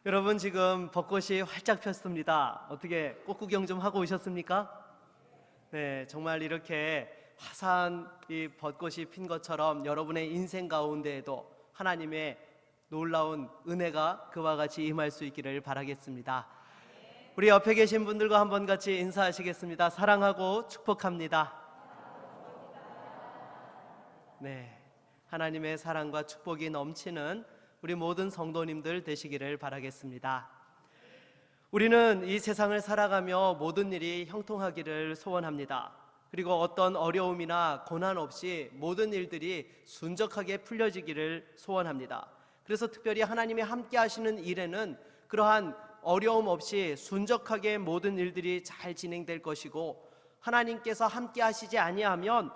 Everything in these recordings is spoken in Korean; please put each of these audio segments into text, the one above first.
여러분 지금 벚꽃이 활짝 폈습니다. 어떻게 꽃 구경 좀 하고 오셨습니까? 네, 정말 이렇게 화사한 이 벚꽃이 핀 것처럼 여러분의 인생 가운데에도 하나님의 놀라운 은혜가 그와 같이 임할 수 있기를 바라겠습니다. 우리 옆에 계신 분들과 한번 같이 인사하시겠습니다. 사랑하고 축복합니다. 네, 하나님의 사랑과 축복이 넘치는 우리 모든 성도님들 되시기를 바라겠습니다. 우리는 이 세상을 살아가며 모든 일이 형통하기를 소원합니다. 그리고 어떤 어려움이나 고난 없이 모든 일들이 순적하게 풀려지기를 소원합니다. 그래서 특별히 하나님이 함께 하시는 일에는 그러한 어려움 없이 순적하게 모든 일들이 잘 진행될 것이고, 하나님께서 함께 하시지 아니하면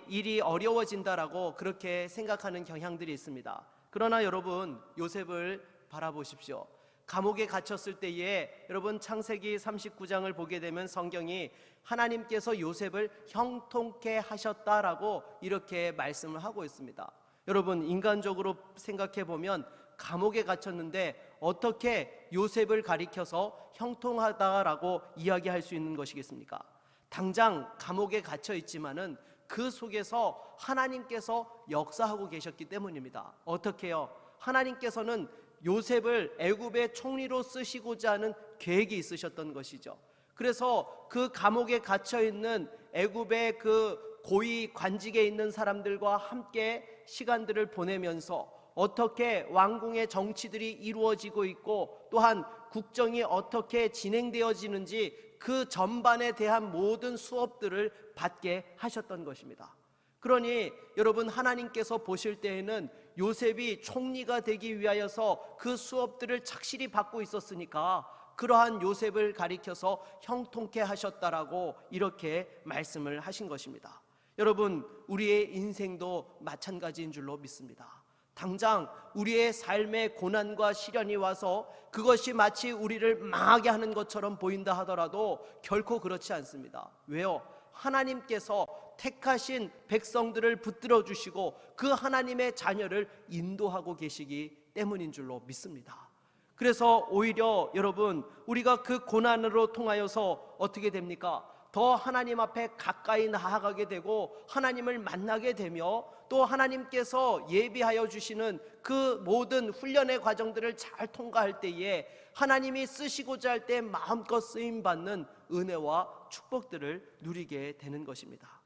일이 어려워진다라고 그렇게 생각하는 경향들이 있습니다. 그러나 여러분, 요셉을 바라보십시오. 감옥에 갇혔을 때에 여러분 창세기 39장을 보게 되면 성경이 하나님께서 요셉을 형통케 하셨다라고 이렇게 말씀을 하고 있습니다. 여러분, 인간적으로 생각해 보면 감옥에 갇혔는데 어떻게 요셉을 가리켜서 형통하다라고 이야기할 수 있는 것이겠습니까? 당장 감옥에 갇혀 있지만은 그 속에서 하나님께서 역사하고 계셨기 때문입니다. 어떻게요? 하나님께서는 요셉을 애굽의 총리로 쓰시고자 하는 계획이 있으셨던 것이죠. 그래서 그 감옥에 갇혀 있는 애굽의 그 고위 관직에 있는 사람들과 함께 시간들을 보내면서 어떻게 왕궁의 정치들이 이루어지고 있고 또한 국정이 어떻게 진행되어지는지 그 전반에 대한 모든 수업들을 받게 하셨던 것입니다. 그러니 여러분, 하나님께서 보실 때에는 요셉이 총리가 되기 위하여서 그 수업들을 착실히 받고 있었으니까 그러한 요셉을 가리켜서 형통케 하셨다라고 이렇게 말씀을 하신 것입니다. 여러분, 우리의 인생도 마찬가지인 줄로 믿습니다. 당장 우리의 삶에 고난과 시련이 와서 그것이 마치 우리를 망하게 하는 것처럼 보인다 하더라도 결코 그렇지 않습니다. 왜요? 하나님께서 택하신 백성들을 붙들어 주시고 그 하나님의 자녀를 인도하고 계시기 때문인 줄로 믿습니다. 그래서 오히려 여러분, 우리가 그 고난으로 통하여서 어떻게 됩니까? 더 하나님 앞에 가까이 나아가게 되고 하나님을 만나게 되며 또 하나님께서 예비하여 주시는 그 모든 훈련의 과정들을 잘 통과할 때에 하나님이 쓰시고자 할 때 마음껏 쓰임받는 은혜와 축복들을 누리게 되는 것입니다.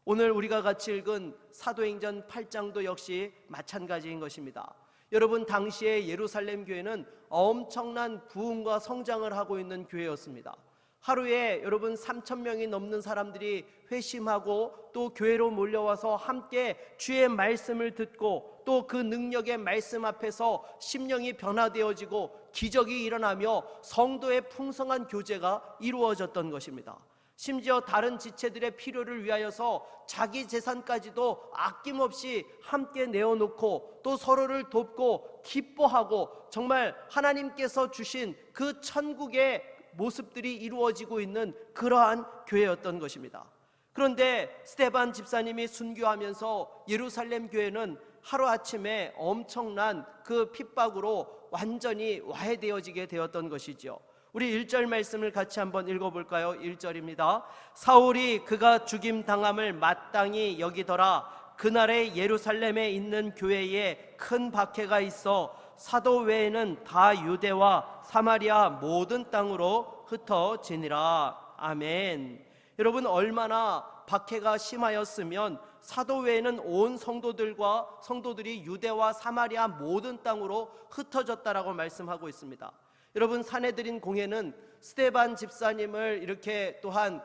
오늘 우리가 같이 읽은 사도행전 8장도 역시 마찬가지인 것입니다. 여러분, 당시에 예루살렘 교회는 엄청난 부흥과 성장을 하고 있는 교회였습니다. 하루에 여러분 3,000명이 넘는 사람들이 회심하고 또 교회로 몰려와서 함께 주의 말씀을 듣고 또 그 능력의 말씀 앞에서 심령이 변화되어지고 기적이 일어나며 성도의 풍성한 교제가 이루어졌던 것입니다. 심지어 다른 지체들의 필요를 위하여서 자기 재산까지도 아낌없이 함께 내어놓고 또 서로를 돕고 기뻐하고 정말 하나님께서 주신 그 천국의 모습들이 이루어지고 있는 그러한 교회였던 것입니다. 그런데 스데반 집사님이 순교하면서 예루살렘 교회는 하루아침에 엄청난 그 핍박으로 완전히 와해되어지게 되었던 것이죠. 우리 1절 말씀을 같이 한번 읽어볼까요? 1절입니다. 사울이 그가 죽임당함을 마땅히 여기더라. 그날에 예루살렘에 있는 교회에 큰 박해가 있어 사도 외에는 다 유대와 사마리아 모든 땅으로 흩어지니라. 아멘. 여러분, 얼마나 박해가 심하였으면 사도 외에는 온 성도들이 유대와 사마리아 모든 땅으로 흩어졌다라고 말씀하고 있습니다. 여러분, 사내들인 공회는 스데반 집사님을 이렇게 또한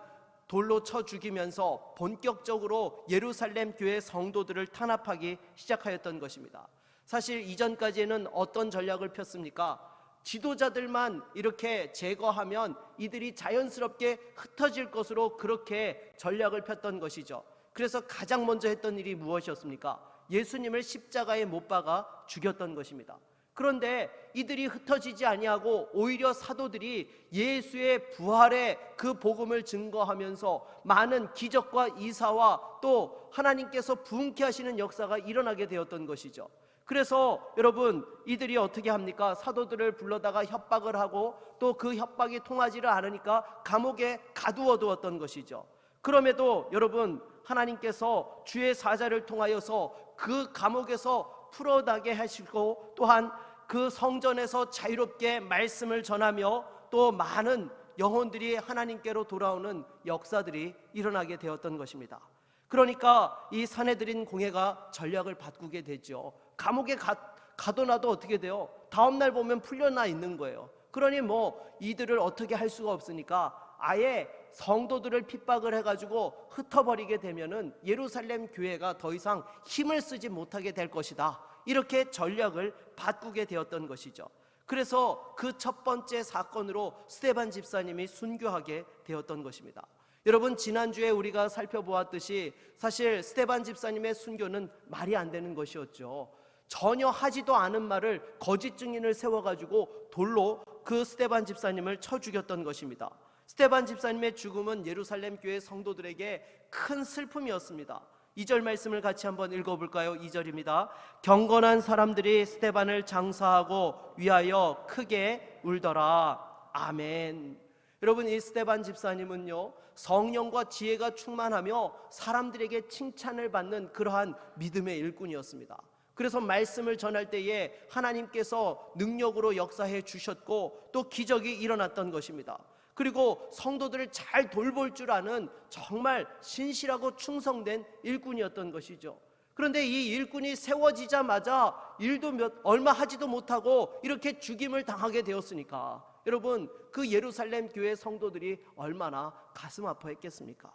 돌로 쳐 죽이면서 본격적으로 예루살렘 교회 성도들을 탄압하기 시작하였던 것입니다. 사실 이전까지는 어떤 전략을 폈습니까? 지도자들만 이렇게 제거하면 이들이 자연스럽게 흩어질 것으로 그렇게 전략을 폈던 것이죠. 그래서 가장 먼저 했던 일이 무엇이었습니까? 예수님을 십자가에 못 박아 죽였던 것입니다. 그런데 이들이 흩어지지 아니하고 오히려 사도들이 예수의 부활의 그 복음을 증거하면서 많은 기적과 이사와 또 하나님께서 부흥케 하시는 역사가 일어나게 되었던 것이죠. 그래서 여러분, 이들이 어떻게 합니까? 사도들을 불러다가 협박을 하고 또 그 협박이 통하지를 않으니까 감옥에 가두어두었던 것이죠. 그럼에도 여러분, 하나님께서 주의 사자를 통하여서 그 감옥에서 풀어나게 하시고 또한 그 성전에서 자유롭게 말씀을 전하며 또 많은 영혼들이 하나님께로 돌아오는 역사들이 일어나게 되었던 것입니다. 그러니까 이 사내들인 공회가 전략을 바꾸게 되죠. 감옥에 가둬놔도 어떻게 돼요? 다음날 보면 풀려나 있는 거예요. 그러니 이들을 어떻게 할 수가 없으니까 아예 성도들을 핍박을 해가지고 흩어버리게 되면은 예루살렘 교회가 더 이상 힘을 쓰지 못하게 될 것이다, 이렇게 전략을 바꾸게 되었던 것이죠. 그래서 그 첫 번째 사건으로 스데반 집사님이 순교하게 되었던 것입니다. 여러분, 지난주에 우리가 살펴보았듯이 사실 스데반 집사님의 순교는 말이 안 되는 것이었죠. 전혀 하지도 않은 말을 거짓 증인을 세워가지고 돌로 그 스데반 집사님을 쳐 죽였던 것입니다. 스데반 집사님의 죽음은 예루살렘 교회 성도들에게 큰 슬픔이었습니다. 2절 말씀을 같이 한번 읽어볼까요? 2절입니다. 경건한 사람들이 스데반을 장사하고 위하여 크게 울더라. 아멘. 여러분, 이 스데반 집사님은요, 성령과 지혜가 충만하며 사람들에게 칭찬을 받는 그러한 믿음의 일꾼이었습니다. 그래서 말씀을 전할 때에 하나님께서 능력으로 역사해 주셨고 또 기적이 일어났던 것입니다. 그리고 성도들을 잘 돌볼 줄 아는 정말 신실하고 충성된 일꾼이었던 것이죠. 그런데 이 일꾼이 세워지자마자 일도 얼마 하지도 못하고 이렇게 죽임을 당하게 되었으니까 여러분, 그 예루살렘 교회 성도들이 얼마나 가슴 아파했겠습니까?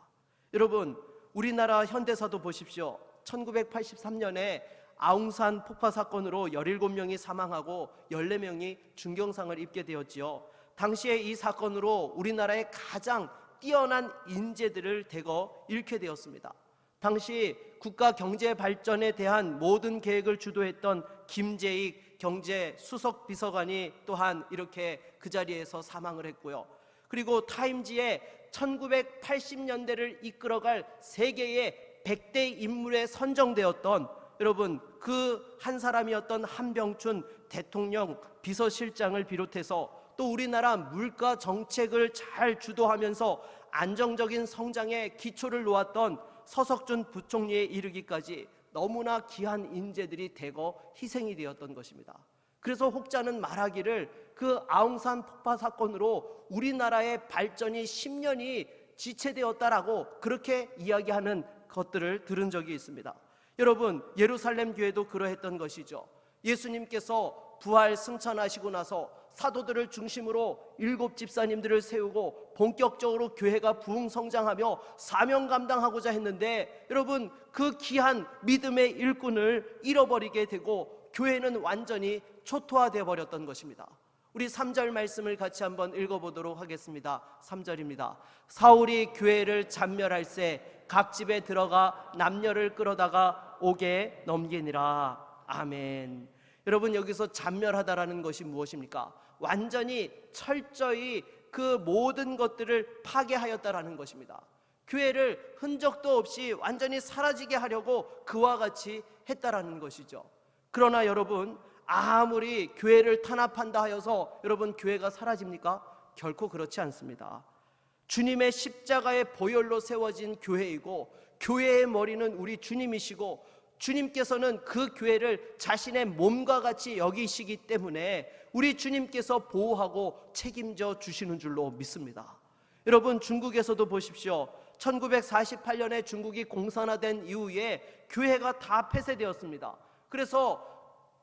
여러분, 우리나라 현대사도 보십시오. 1983년에 아웅산 폭파 사건으로 17명이 사망하고 14명이 중경상을 입게 되었지요. 당시에 이 사건으로 우리나라의 가장 뛰어난 인재들을 대거 잃게 되었습니다. 당시 국가 경제 발전에 대한 모든 계획을 주도했던 김재익 경제 수석 비서관이 또한 이렇게 그 자리에서 사망을 했고요. 그리고 타임지에 1980년대를 이끌어갈 세계의 100대 인물에 선정되었던 여러분, 그 한 사람이었던 한병춘 대통령 비서실장을 비롯해서 또 우리나라 물가 정책을 잘 주도하면서 안정적인 성장의 기초를 놓았던 서석준 부총리에 이르기까지 너무나 귀한 인재들이 대거 희생이 되었던 것입니다. 그래서 혹자는 말하기를 그 아웅산 폭파 사건으로 우리나라의 발전이 10년이 지체되었다라고 그렇게 이야기하는 것들을 들은 적이 있습니다. 여러분, 예루살렘 교회도 그러했던 것이죠. 예수님께서 부활 승천하시고 나서 사도들을 중심으로 7 집사님들을 세우고 본격적으로 교회가 부흥성장하며 사명 감당하고자 했는데 여러분, 그 귀한 믿음의 일꾼을 잃어버리게 되고 교회는 완전히 초토화되어 버렸던 것입니다. 우리 3절 말씀을 같이 한번 읽어보도록 하겠습니다. 3절입니다. 사울이 교회를 잔멸할새 각 집에 들어가 남녀를 끌어다가 옥에 넘기니라. 아멘. 여러분, 여기서 잔멸하다라는 것이 무엇입니까? 완전히 철저히 그 모든 것들을 파괴하였다라는 것입니다. 교회를 흔적도 없이 완전히 사라지게 하려고 그와 같이 했다라는 것이죠. 그러나 여러분, 아무리 교회를 탄압한다 하여서 여러분 교회가 사라집니까? 결코 그렇지 않습니다. 주님의 십자가의 보혈로 세워진 교회이고 교회의 머리는 우리 주님이시고 주님께서는 그 교회를 자신의 몸과 같이 여기시기 때문에 우리 주님께서 보호하고 책임져 주시는 줄로 믿습니다. 여러분, 중국에서도 보십시오. 1948년에 중국이 공산화된 이후에 교회가 다 폐쇄되었습니다. 그래서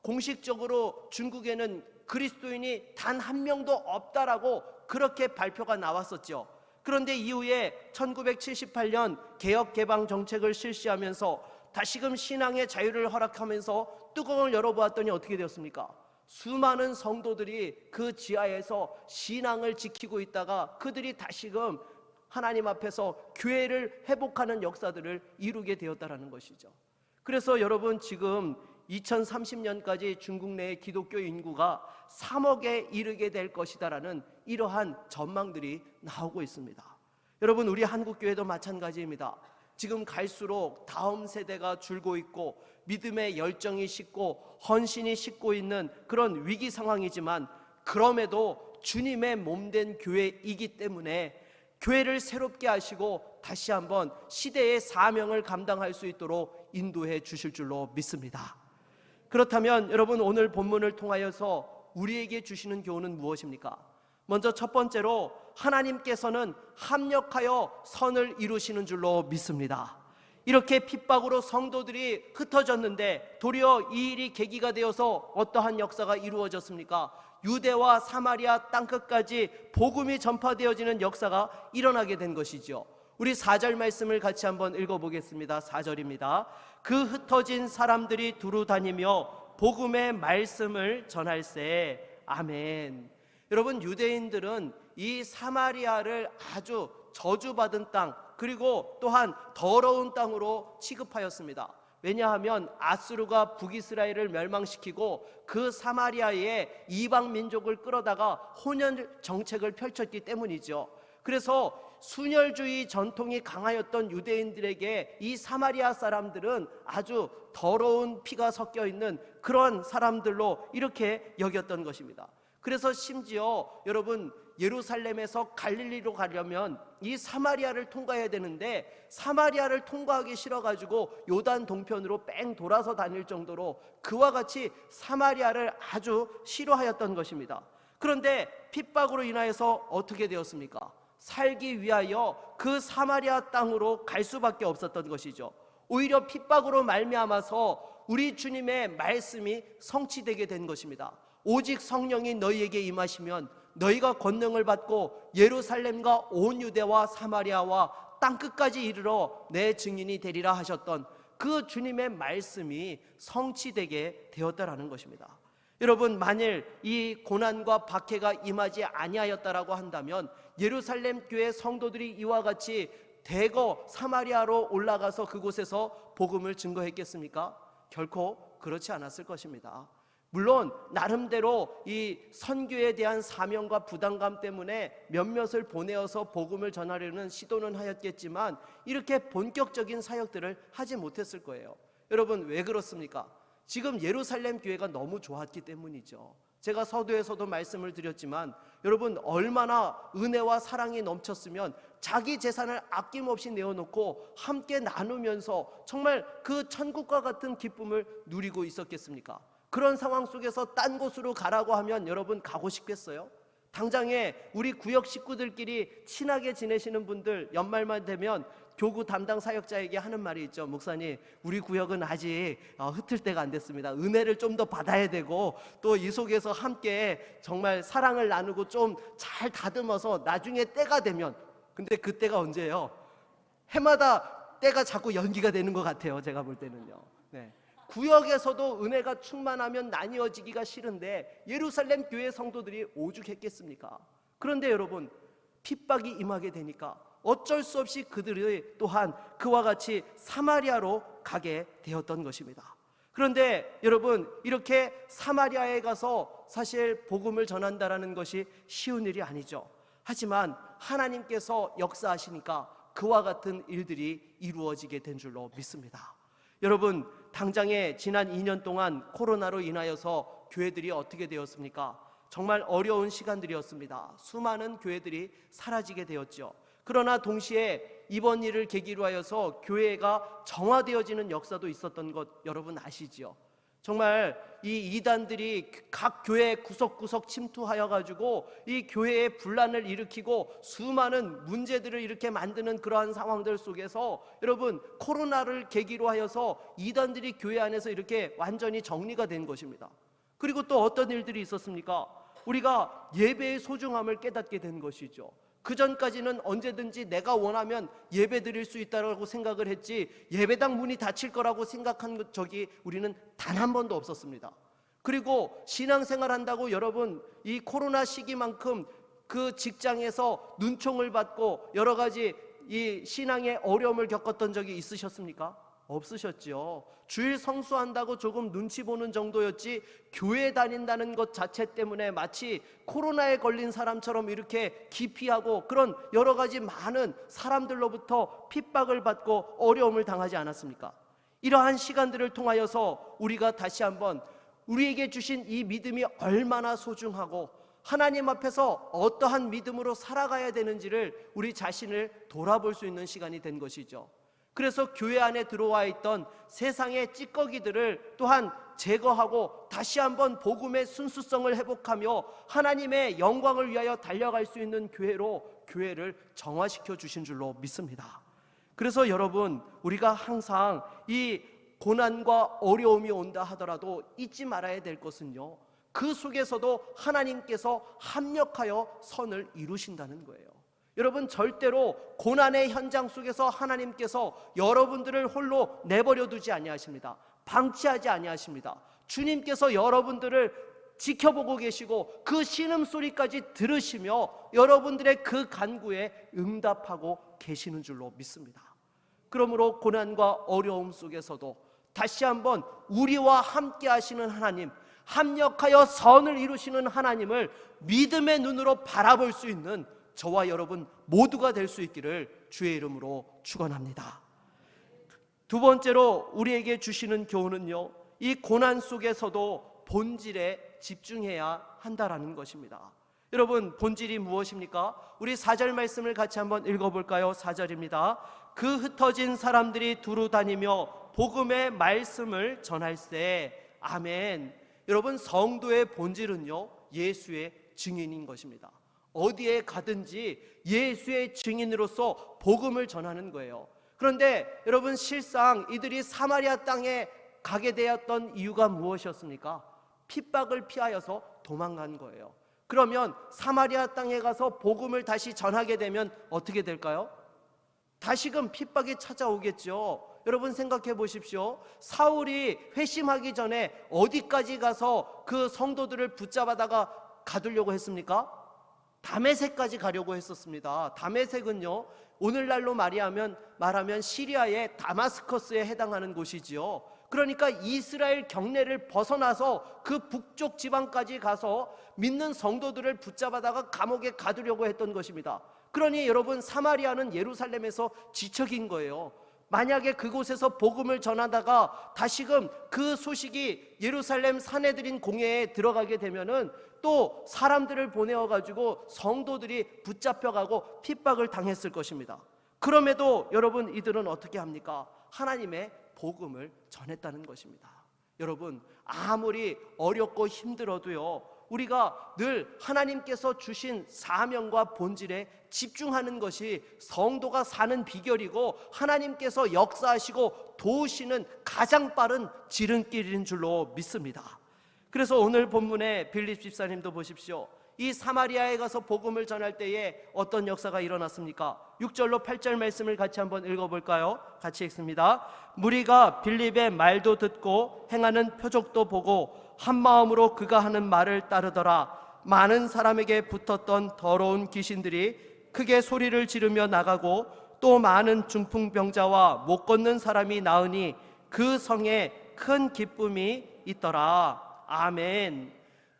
공식적으로 중국에는 그리스도인이 단 한 명도 없다라고 그렇게 발표가 나왔었죠. 그런데 이후에 1978년 개혁 개방 정책을 실시하면서 다시금 신앙의 자유를 허락하면서 뚜껑을 열어보았더니 어떻게 되었습니까? 수많은 성도들이 그 지하에서 신앙을 지키고 있다가 그들이 다시금 하나님 앞에서 교회를 회복하는 역사들을 이루게 되었다라는 것이죠. 그래서 여러분, 지금 2030년까지 중국 내의 기독교 인구가 3억에 이르게 될 것이다라는 이러한 전망들이 나오고 있습니다. 여러분, 우리 한국교회도 마찬가지입니다. 지금 갈수록 다음 세대가 줄고 있고 믿음의 열정이 식고 헌신이 식고 있는 그런 위기 상황이지만, 그럼에도 주님의 몸된 교회이기 때문에 교회를 새롭게 하시고 다시 한번 시대의 사명을 감당할 수 있도록 인도해 주실 줄로 믿습니다. 그렇다면 여러분, 오늘 본문을 통하여서 우리에게 주시는 교훈은 무엇입니까? 먼저 첫 번째로, 하나님께서는 합력하여 선을 이루시는 줄로 믿습니다. 이렇게 핍박으로 성도들이 흩어졌는데 도리어 이 일이 계기가 되어서 어떠한 역사가 이루어졌습니까? 유대와 사마리아 땅끝까지 복음이 전파되어지는 역사가 일어나게 된 것이죠. 우리 4절 말씀을 같이 한번 읽어보겠습니다. 4절입니다. 그 흩어진 사람들이 두루 다니며 복음의 말씀을 전할세. 아멘. 여러분, 유대인들은 이 사마리아를 아주 저주받은 땅, 그리고 또한 더러운 땅으로 취급하였습니다. 왜냐하면 아수르가 북이스라엘을 멸망시키고 그 사마리아에 이방 민족을 끌어다가 혼혈 정책을 펼쳤기 때문이죠. 그래서 순혈주의 전통이 강하였던 유대인들에게 이 사마리아 사람들은 아주 더러운 피가 섞여 있는 그런 사람들로 이렇게 여겼던 것입니다. 그래서 심지어 여러분, 예루살렘에서 갈릴리로 가려면 이 사마리아를 통과해야 되는데, 사마리아를 통과하기 싫어가지고 요단 동편으로 뺑 돌아서 다닐 정도로 그와 같이 사마리아를 아주 싫어하였던 것입니다. 그런데 핍박으로 인하여서 어떻게 되었습니까? 살기 위하여 그 사마리아 땅으로 갈 수밖에 없었던 것이죠. 오히려 핍박으로 말미암아서 우리 주님의 말씀이 성취되게 된 것입니다. 오직 성령이 너희에게 임하시면 너희가 권능을 받고 예루살렘과 온 유대와 사마리아와 땅끝까지 이르러 내 증인이 되리라 하셨던 그 주님의 말씀이 성취되게 되었다라는 것입니다. 여러분, 만일 이 고난과 박해가 임하지 아니하였다라고 한다면 예루살렘 교회 성도들이 이와 같이 대거 사마리아로 올라가서 그곳에서 복음을 증거했겠습니까? 결코 그렇지 않았을 것입니다. 물론 나름대로 이 선교에 대한 사명과 부담감 때문에 몇몇을 보내어서 복음을 전하려는 시도는 하였겠지만 이렇게 본격적인 사역들을 하지 못했을 거예요. 여러분, 왜 그렇습니까? 지금 예루살렘 교회가 너무 좋았기 때문이죠. 제가 서두에서도 말씀을 드렸지만 여러분, 얼마나 은혜와 사랑이 넘쳤으면 자기 재산을 아낌없이 내어놓고 함께 나누면서 정말 그 천국과 같은 기쁨을 누리고 있었겠습니까? 그런 상황 속에서 딴 곳으로 가라고 하면 여러분 가고 싶겠어요? 당장에 우리 구역 식구들끼리 친하게 지내시는 분들 연말만 되면 교구 담당 사역자에게 하는 말이 있죠. 목사님, 우리 구역은 아직 흩을 때가 안 됐습니다. 은혜를 좀 더 받아야 되고 또 이 속에서 함께 정말 사랑을 나누고 좀 잘 다듬어서 나중에 때가 되면, 근데 그 때가 언제예요? 해마다 때가 자꾸 연기가 되는 것 같아요. 제가 볼 때는요. 네. 구역에서도 은혜가 충만하면 나뉘어지기가 싫은데 예루살렘 교회 성도들이 오죽했겠습니까? 그런데 여러분, 핍박이 임하게 되니까 어쩔 수 없이 그들이 또한 그와 같이 사마리아로 가게 되었던 것입니다. 그런데 여러분, 이렇게 사마리아에 가서 사실 복음을 전한다라는 것이 쉬운 일이 아니죠. 하지만 하나님께서 역사하시니까 그와 같은 일들이 이루어지게 된 줄로 믿습니다. 여러분, 당장에 지난 2년 동안 코로나로 인하여서 교회들이 어떻게 되었습니까? 정말 어려운 시간들이었습니다. 수많은 교회들이 사라지게 되었죠. 그러나 동시에 이번 일을 계기로 하여서 교회가 정화되어지는 역사도 있었던 것 여러분 아시지요? 정말 이 이단들이 각 교회 구석구석 침투하여 가지고 이 교회에 분란을 일으키고 수많은 문제들을 이렇게 만드는 그러한 상황들 속에서 여러분, 코로나를 계기로 하여서 이단들이 교회 안에서 이렇게 완전히 정리가 된 것입니다. 그리고 또 어떤 일들이 있었습니까? 우리가 예배의 소중함을 깨닫게 된 것이죠. 그 전까지는 언제든지 내가 원하면 예배 드릴 수 있다고 생각을 했지 예배당 문이 닫힐 거라고 생각한 적이 우리는 단 한 번도 없었습니다. 그리고 신앙생활 한다고 여러분, 이 코로나 시기만큼 그 직장에서 눈총을 받고 여러 가지 이 신앙의 어려움을 겪었던 적이 있으셨습니까? 없으셨지요. 주일 성수한다고 조금 눈치 보는 정도였지 교회 다닌다는 것 자체 때문에 마치 코로나에 걸린 사람처럼 이렇게 기피하고 그런 여러 가지 많은 사람들로부터 핍박을 받고 어려움을 당하지 않았습니까? 이러한 시간들을 통하여서 우리가 다시 한번 우리에게 주신 이 믿음이 얼마나 소중하고 하나님 앞에서 어떠한 믿음으로 살아가야 되는지를 우리 자신을 돌아볼 수 있는 시간이 된 것이죠. 그래서 교회 안에 들어와 있던 세상의 찌꺼기들을 또한 제거하고 다시 한번 복음의 순수성을 회복하며 하나님의 영광을 위하여 달려갈 수 있는 교회로 교회를 정화시켜 주신 줄로 믿습니다. 그래서 여러분, 우리가 항상 이 고난과 어려움이 온다 하더라도 잊지 말아야 될 것은요, 그 속에서도 하나님께서 합력하여 선을 이루신다는 거예요. 여러분, 절대로 고난의 현장 속에서 하나님께서 여러분들을 홀로 내버려 두지 아니하십니다. 방치하지 아니하십니다. 주님께서 여러분들을 지켜보고 계시고 그 신음소리까지 들으시며 여러분들의 그 간구에 응답하고 계시는 줄로 믿습니다. 그러므로 고난과 어려움 속에서도 다시 한번 우리와 함께 하시는 하나님, 합력하여 선을 이루시는 하나님을 믿음의 눈으로 바라볼 수 있는 저와 여러분 모두가 될 수 있기를 주의 이름으로 축원합니다. 두 번째로 우리에게 주시는 교훈은요, 이 고난 속에서도 본질에 집중해야 한다라는 것입니다. 여러분, 본질이 무엇입니까? 우리 4절 말씀을 같이 한번 읽어볼까요? 4절입니다. 그 흩어진 사람들이 두루 다니며 복음의 말씀을 전할세. 아멘. 여러분, 성도의 본질은요, 예수의 증인인 것입니다. 어디에 가든지 예수의 증인으로서 복음을 전하는 거예요. 그런데 여러분, 실상 이들이 사마리아 땅에 가게 되었던 이유가 무엇이었습니까? 핍박을 피하여서 도망간 거예요. 그러면 사마리아 땅에 가서 복음을 다시 전하게 되면 어떻게 될까요? 다시금 핍박이 찾아오겠죠. 여러분, 생각해 보십시오. 사울이 회심하기 전에 어디까지 가서 그 성도들을 붙잡아다가 가두려고 했습니까? 다메섹까지 가려고 했었습니다. 다메섹은요, 오늘날로 말하면 시리아의 다마스커스에 해당하는 곳이지요. 그러니까 이스라엘 경내를 벗어나서 그 북쪽 지방까지 가서 믿는 성도들을 붙잡아다가 감옥에 가두려고 했던 것입니다. 그러니 여러분, 사마리아는 예루살렘에서 지척인 거예요. 만약에 그곳에서 복음을 전하다가 다시금 그 소식이 예루살렘 사내들인 공회에 들어가게 되면은 또 사람들을 보내어 가지고 성도들이 붙잡혀가고 핍박을 당했을 것입니다. 그럼에도 여러분, 이들은 어떻게 합니까? 하나님의 복음을 전했다는 것입니다. 여러분, 아무리 어렵고 힘들어도요, 우리가 늘 하나님께서 주신 사명과 본질에 집중하는 것이 성도가 사는 비결이고 하나님께서 역사하시고 도우시는 가장 빠른 지름길인 줄로 믿습니다. 그래서 오늘 본문에 빌립 집사님도 보십시오. 이 사마리아에 가서 복음을 전할 때에 어떤 역사가 일어났습니까? 6절로 8절 말씀을 같이 한번 읽어볼까요? 같이 읽습니다. 무리가 빌립의 말도 듣고 행하는 표적도 보고 한 마음으로 그가 하는 말을 따르더라. 많은 사람에게 붙었던 더러운 귀신들이 크게 소리를 지르며 나가고 또 많은 중풍병자와 못 걷는 사람이 나으니 그 성에 큰 기쁨이 있더라. 아멘.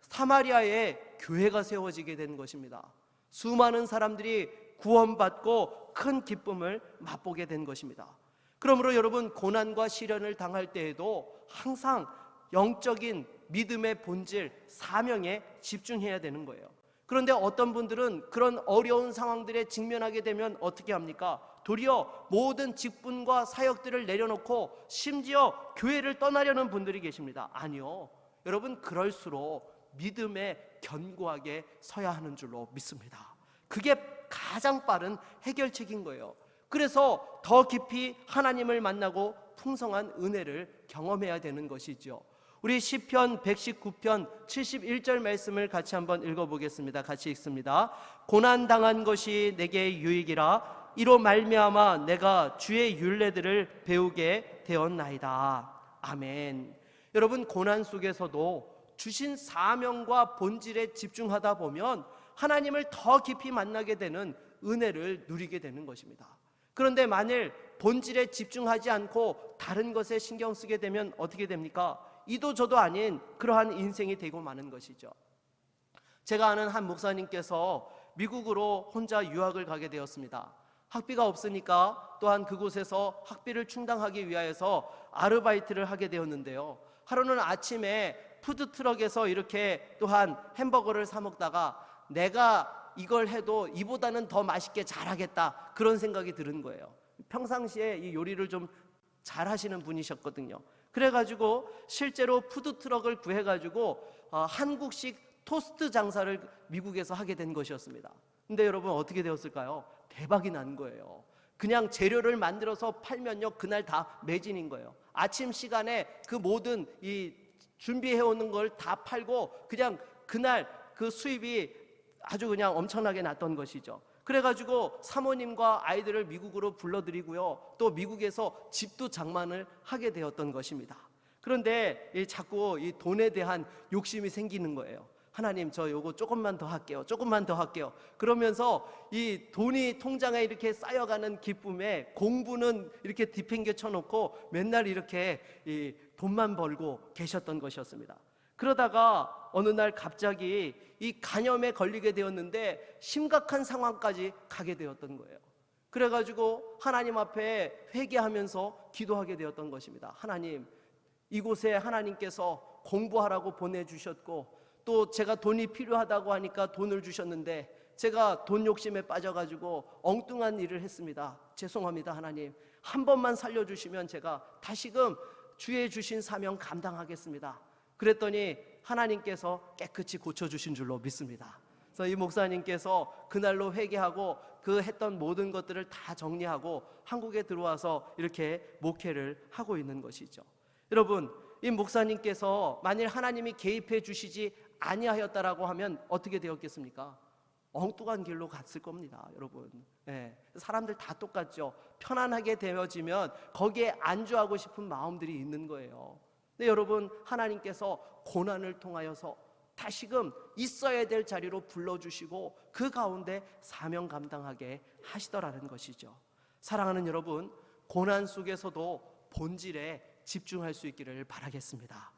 사마리아에 교회가 세워지게 된 것입니다. 수많은 사람들이 구원받고 큰 기쁨을 맛보게 된 것입니다. 그러므로 여러분, 고난과 시련을 당할 때에도 항상 영적인 믿음의 본질, 사명에 집중해야 되는 거예요. 그런데 어떤 분들은 그런 어려운 상황들에 직면하게 되면 어떻게 합니까? 도리어 모든 직분과 사역들을 내려놓고 심지어 교회를 떠나려는 분들이 계십니다. 아니요, 여러분, 그럴수록 믿음에 견고하게 서야 하는 줄로 믿습니다. 그게 가장 빠른 해결책인 거예요. 그래서 더 깊이 하나님을 만나고 풍성한 은혜를 경험해야 되는 것이죠. 우리 시편 119편 71절 말씀을 같이 한번 읽어보겠습니다. 같이 읽습니다. 고난당한 것이 내게 유익이라 이로 말미암아 내가 주의 율례들을 배우게 되었나이다. 아멘. 여러분, 고난 속에서도 주신 사명과 본질에 집중하다 보면 하나님을 더 깊이 만나게 되는 은혜를 누리게 되는 것입니다. 그런데 만일 본질에 집중하지 않고 다른 것에 신경 쓰게 되면 어떻게 됩니까? 이도 저도 아닌 그러한 인생이 되고 마는 것이죠. 제가 아는 한 목사님께서 미국으로 혼자 유학을 가게 되었습니다. 학비가 없으니까 또한 그곳에서 학비를 충당하기 위하여서 아르바이트를 하게 되었는데요. 하루는 아침에 푸드트럭에서 이렇게 또한 햄버거를 사 먹다가 내가 이걸 해도 이보다는 더 맛있게 잘하겠다, 그런 생각이 드는 거예요. 평상시에 이 요리를 좀 잘하시는 분이셨거든요. 그래가지고 실제로 푸드트럭을 구해가지고 한국식 토스트 장사를 미국에서 하게 된 것이었습니다. 근데 여러분 어떻게 되었을까요? 대박이 난 거예요. 그냥 재료를 만들어서 팔면요, 그날 다 매진인 거예요. 아침 시간에 그 모든 이 준비해오는 걸 다 팔고 그냥 그날 그 수입이 아주 그냥 엄청나게 났던 것이죠. 그래가지고 사모님과 아이들을 미국으로 불러들이고요, 또 미국에서 집도 장만을 하게 되었던 것입니다. 그런데 자꾸 이 돈에 대한 욕심이 생기는 거예요. 하나님, 저 요거 조금만 더 할게요, 조금만 더 할게요. 그러면서 이 돈이 통장에 이렇게 쌓여가는 기쁨에 공부는 이렇게 뒤팽겨 쳐놓고 맨날 이렇게 이 돈만 벌고 계셨던 것이었습니다. 그러다가 어느 날 갑자기 이 간염에 걸리게 되었는데 심각한 상황까지 가게 되었던 거예요. 그래가지고 하나님 앞에 회개하면서 기도하게 되었던 것입니다. 하나님, 이곳에 하나님께서 공부하라고 보내주셨고 또 제가 돈이 필요하다고 하니까 돈을 주셨는데 제가 돈 욕심에 빠져가지고 엉뚱한 일을 했습니다. 죄송합니다. 하나님, 한 번만 살려주시면 제가 다시금 주의 주신 사명 감당하겠습니다. 그랬더니 하나님께서 깨끗이 고쳐주신 줄로 믿습니다. 그래서 이 목사님께서 그날로 회개하고 그 했던 모든 것들을 다 정리하고 한국에 들어와서 이렇게 목회를 하고 있는 것이죠. 여러분, 이 목사님께서 만일 하나님이 개입해 주시지 아니하였다라고 하면 어떻게 되었겠습니까? 엉뚱한 길로 갔을 겁니다, 여러분. 사람들 다 똑같죠. 편안하게 되어지면 거기에 안주하고 싶은 마음들이 있는 거예요. 근데 여러분, 하나님께서 고난을 통하여서 다시금 있어야 될 자리로 불러주시고 그 가운데 사명 감당하게 하시더라는 것이죠. 사랑하는 여러분, 고난 속에서도 본질에 집중할 수 있기를 바라겠습니다.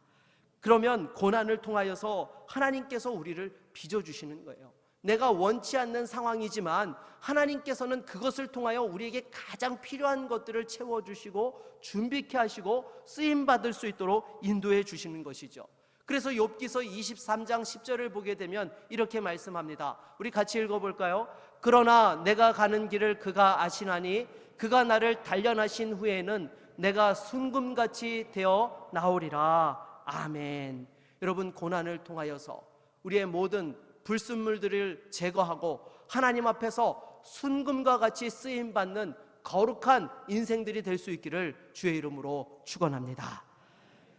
그러면 고난을 통하여서 하나님께서 우리를 빚어주시는 거예요. 내가 원치 않는 상황이지만 하나님께서는 그것을 통하여 우리에게 가장 필요한 것들을 채워주시고 준비케 하시고 쓰임받을 수 있도록 인도해 주시는 것이죠. 그래서 욥기서 23장 10절을 보게 되면 이렇게 말씀합니다. 우리 같이 읽어볼까요? 그러나 내가 가는 길을 그가 아시나니 그가 나를 단련하신 후에는 내가 순금같이 되어 나오리라. 아멘. 여러분, 고난을 통하여서 우리의 모든 불순물들을 제거하고 하나님 앞에서 순금과 같이 쓰임받는 거룩한 인생들이 될 수 있기를 주의 이름으로 축원합니다.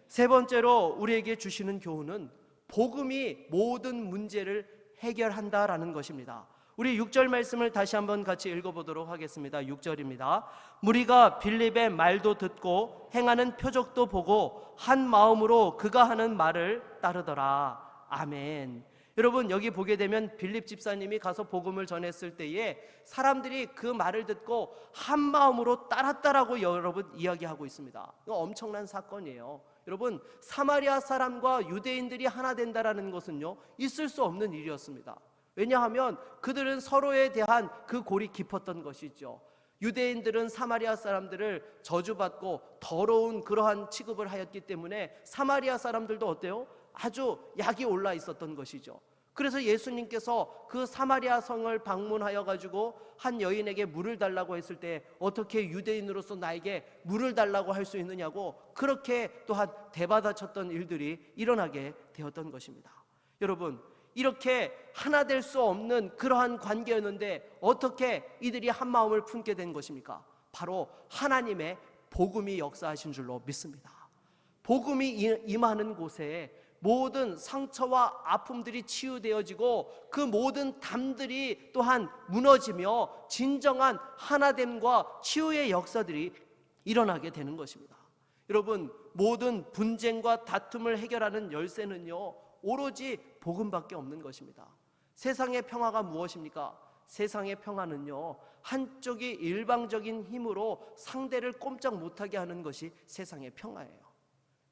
세 번째로 우리에게 주시는 교훈은 복음이 모든 문제를 해결한다라는 것입니다. 우리 6절 말씀을 다시 한번 같이 읽어보도록 하겠습니다. 6절입니다. 무리가 빌립의 말도 듣고 행하는 표적도 보고 한 마음으로 그가 하는 말을 따르더라. 아멘. 여러분, 여기 보게 되면 빌립 집사님이 가서 복음을 전했을 때에 사람들이 그 말을 듣고 한 마음으로 따랐다라고 여러분 이야기하고 있습니다. 이거 엄청난 사건이에요. 여러분, 사마리아 사람과 유대인들이 하나 된다라는 것은요, 있을 수 없는 일이었습니다. 왜냐하면 그들은 서로에 대한 그 골이 깊었던 것이죠. 유대인들은 사마리아 사람들을 저주받고 더러운 그러한 취급을 하였기 때문에 사마리아 사람들도 어때요? 아주 약이 올라 있었던 것이죠. 그래서 예수님께서 그 사마리아 성을 방문하여 가지고 한 여인에게 물을 달라고 했을 때 어떻게 유대인으로서 나에게 물을 달라고 할 수 있느냐고 그렇게 또한 대받아쳤던 일들이 일어나게 되었던 것입니다. 여러분, 이렇게 하나 될 수 없는 그러한 관계였는데 어떻게 이들이 한 마음을 품게 된 것입니까? 바로 하나님의 복음이 역사하신 줄로 믿습니다. 복음이 임하는 곳에 모든 상처와 아픔들이 치유되어지고 그 모든 담들이 또한 무너지며 진정한 하나됨과 치유의 역사들이 일어나게 되는 것입니다. 여러분, 모든 분쟁과 다툼을 해결하는 열쇠는요, 오로지 복음밖에 없는 것입니다. 세상의 평화가 무엇입니까? 세상의 평화는요, 한쪽이 일방적인 힘으로 상대를 꼼짝 못하게 하는 것이 세상의 평화예요.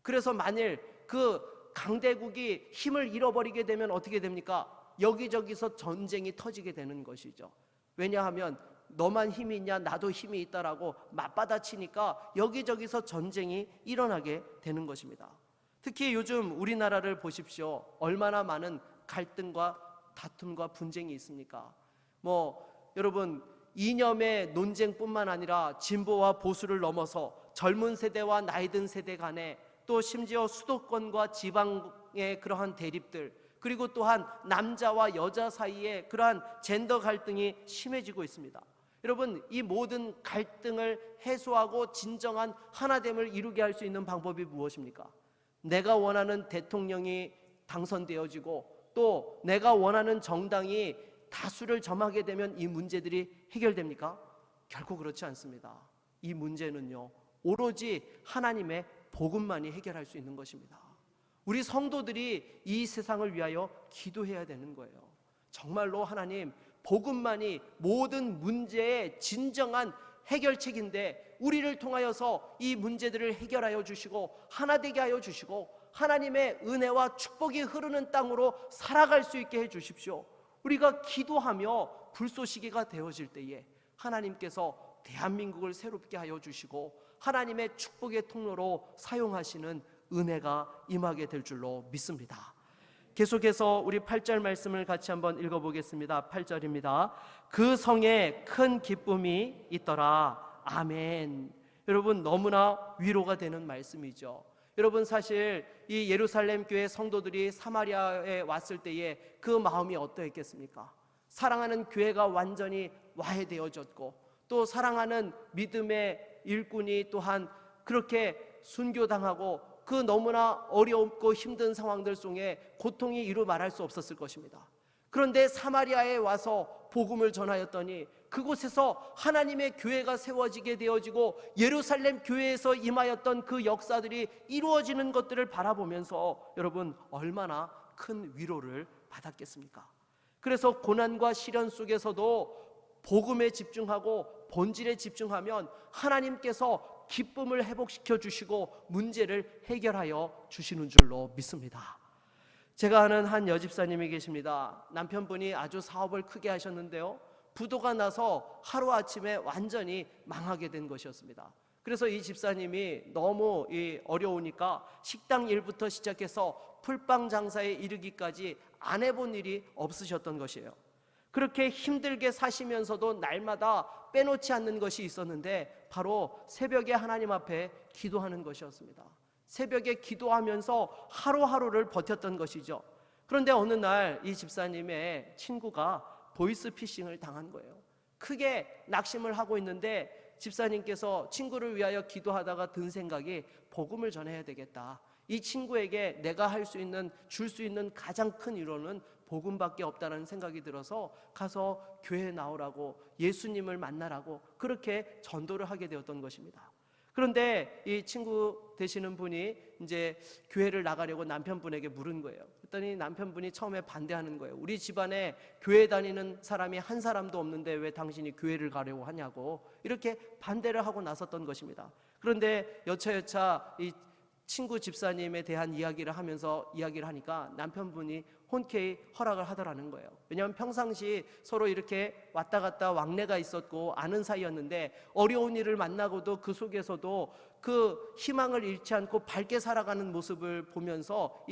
그래서 만일 그 강대국이 힘을 잃어버리게 되면 어떻게 됩니까? 여기저기서 전쟁이 터지게 되는 것이죠. 왜냐하면 너만 힘이 있냐, 나도 힘이 있다라고 맞받아치니까 여기저기서 전쟁이 일어나게 되는 것입니다. 특히 요즘 우리나라를 보십시오. 얼마나 많은 갈등과 다툼과 분쟁이 있습니까? 여러분, 이념의 논쟁뿐만 아니라 진보와 보수를 넘어서 젊은 세대와 나이 든 세대 간에, 또 심지어 수도권과 지방의 그러한 대립들, 그리고 또한 남자와 여자 사이에 그러한 젠더 갈등이 심해지고 있습니다. 여러분, 이 모든 갈등을 해소하고 진정한 하나됨을 이루게 할 수 있는 방법이 무엇입니까? 내가 원하는 대통령이 당선되어지고 또 내가 원하는 정당이 다수를 점하게 되면 이 문제들이 해결됩니까? 결코 그렇지 않습니다. 이 문제는요, 오로지 하나님의 복음만이 해결할 수 있는 것입니다. 우리 성도들이 이 세상을 위하여 기도해야 되는 거예요. 정말로 하나님, 복음만이 모든 문제의 진정한 해결책인데 우리를 통하여서 이 문제들을 해결하여 주시고 하나 되게 하여 주시고 하나님의 은혜와 축복이 흐르는 땅으로 살아갈 수 있게 해 주십시오. 우리가 기도하며 불쏘시개가 되어질 때에 하나님께서 대한민국을 새롭게 하여 주시고 하나님의 축복의 통로로 사용하시는 은혜가 임하게 될 줄로 믿습니다. 계속해서 우리 8절 말씀을 같이 한번 읽어보겠습니다. 8절입니다. 그 성에 큰 기쁨이 있더라. 아멘. 여러분, 너무나 위로가 되는 말씀이죠. 여러분, 사실 이 예루살렘 교회 성도들이 사마리아에 왔을 때에 그 마음이 어떠했겠습니까? 사랑하는 교회가 완전히 와해되어졌고 또 사랑하는 믿음의 일꾼이 또한 그렇게 순교당하고 그 너무나 어렵고 힘든 상황들 속에 고통이 이루 말할 수 없었을 것입니다. 그런데 사마리아에 와서 복음을 전하였더니 그곳에서 하나님의 교회가 세워지게 되어지고 예루살렘 교회에서 임하였던 그 역사들이 이루어지는 것들을 바라보면서 여러분, 얼마나 큰 위로를 받았겠습니까? 그래서 고난과 시련 속에서도 복음에 집중하고 본질에 집중하면 하나님께서 기쁨을 회복시켜 주시고 문제를 해결하여 주시는 줄로 믿습니다. 제가 아는 한 여집사님이 계십니다. 남편분이 아주 사업을 크게 하셨는데요, 부도가 나서 하루아침에 완전히 망하게 된 것이었습니다. 그래서 이 집사님이 너무 어려우니까 식당 일부터 시작해서 풀빵 장사에 이르기까지 안 해본 일이 없으셨던 것이에요. 그렇게 힘들게 사시면서도 날마다 빼놓지 않는 것이 있었는데 바로 새벽에 하나님 앞에 기도하는 것이었습니다. 새벽에 기도하면서 하루하루를 버텼던 것이죠. 그런데 어느 날 이 집사님의 친구가 보이스피싱을 당한 거예요. 크게 낙심을 하고 있는데 집사님께서 친구를 위하여 기도하다가 든 생각이 복음을 전해야 되겠다. 이 친구에게 내가 할 수 있는, 줄 수 있는 가장 큰 위로는 복음밖에 없다는 생각이 들어서 가서 교회에 나오라고, 예수님을 만나라고 그렇게 전도를 하게 되었던 것입니다. 그런데 이 친구 되시는 분이 이제 교회를 나가려고 남편분에게 물은 거예요. 그랬더니 남편분이 처음에 반대하는 거예요. 우리 집안에 교회 다니는 사람이 한 사람도 없는데 왜 당신이 교회를 가려고 하냐고 이렇게 반대를 하고 나섰던 것입니다. 그런데 여차여차 이 친구 집사님에 대한 이야기를 하니까 남편분이 흔쾌히 허락을 하더라는 거예요. 왜냐하면 평상시 서로 이렇게 왔다 갔다 왕래가 있었고 아는 사이였는데 어려운 일을 만나고도 그 속에서도 그 희망을 잃지 않고 밝게 살아가는 모습을 보면서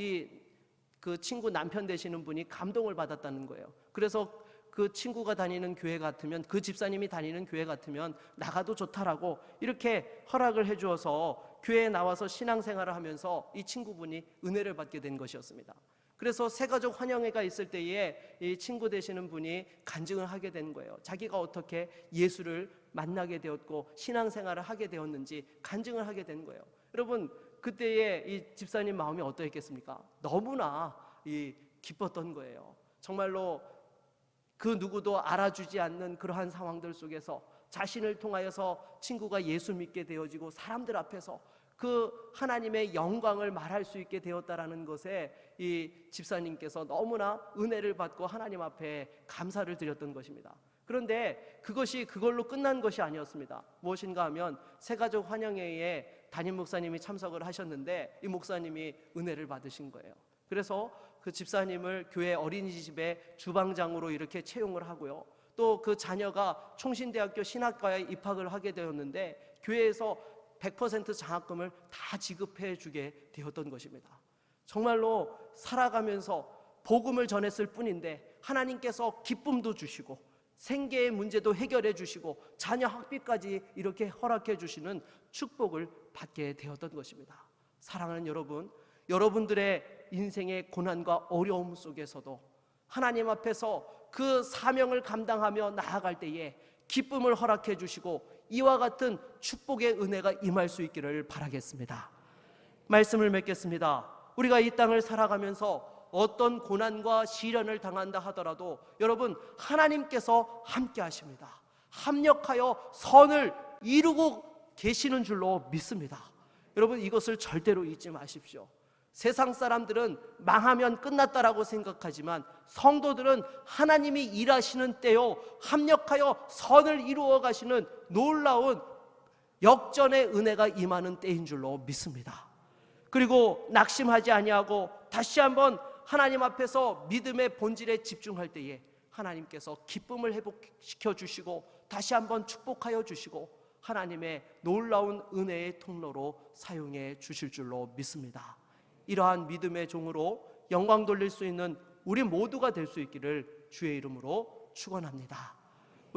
그 친구 남편 되시는 분이 감동을 받았다는 거예요. 그래서 그 친구가 다니는 교회 같으면, 그 집사님이 다니는 교회 같으면 나가도 좋다라고 이렇게 허락을 해주어서 교회에 나와서 신앙생활을 하면서 이 친구분이 은혜를 받게 된 것이었습니다. 그래서 새가족 환영회가 있을 때에 이 친구 되시는 분이 간증을 하게 된 거예요. 자기가 어떻게 예수를 만나게 되었고 신앙생활을 하게 되었는지 간증을 하게 된 거예요. 여러분, 그때의 이 집사님 마음이 어떠했겠습니까? 너무나 기뻤던 거예요. 정말로 그 누구도 알아주지 않는 그러한 상황들 속에서 자신을 통하여서 친구가 예수 믿게 되어지고 사람들 앞에서 그 하나님의 영광을 말할 수 있게 되었다라는 것에 이 집사님께서 너무나 은혜를 받고 하나님 앞에 감사를 드렸던 것입니다. 그런데 그것이 그걸로 끝난 것이 아니었습니다. 무엇인가 하면 새가족 환영회에 담임 목사님이 참석을 하셨는데 이 목사님이 은혜를 받으신 거예요. 그래서 그 집사님을 교회 어린이집의 주방장으로 이렇게 채용을 하고요. 또 그 자녀가 총신대학교 신학과에 입학을 하게 되었는데 교회에서 100% 장학금을 다 지급해 주게 되었던 것입니다. 정말로 살아가면서 복음을 전했을 뿐인데 하나님께서 기쁨도 주시고 생계의 문제도 해결해 주시고 자녀 학비까지 이렇게 허락해 주시는 축복을 받게 되었던 것입니다. 사랑하는 여러분, 여러분들의 인생의 고난과 어려움 속에서도 하나님 앞에서 그 사명을 감당하며 나아갈 때에 기쁨을 허락해 주시고 이와 같은 축복의 은혜가 임할 수 있기를 바라겠습니다. 말씀을 맺겠습니다. 우리가 이 땅을 살아가면서 어떤 고난과 시련을 당한다 하더라도 여러분, 하나님께서 함께 하십니다. 합력하여 선을 이루고 계시는 줄로 믿습니다. 여러분, 이것을 절대로 잊지 마십시오. 세상 사람들은 망하면 끝났다라고 생각하지만 성도들은 하나님이 일하시는 때요 합력하여 선을 이루어 가시는 놀라운 역전의 은혜가 임하는 때인 줄로 믿습니다. 그리고 낙심하지 아니하고 다시 한번 하나님 앞에서 믿음의 본질에 집중할 때에 하나님께서 기쁨을 회복시켜 주시고 다시 한번 축복하여 주시고 하나님의 놀라운 은혜의 통로로 사용해 주실 줄로 믿습니다. 이러한 믿음의 종으로 영광 돌릴 수 있는 우리 모두가 될 수 있기를 주의 이름으로 축원합니다.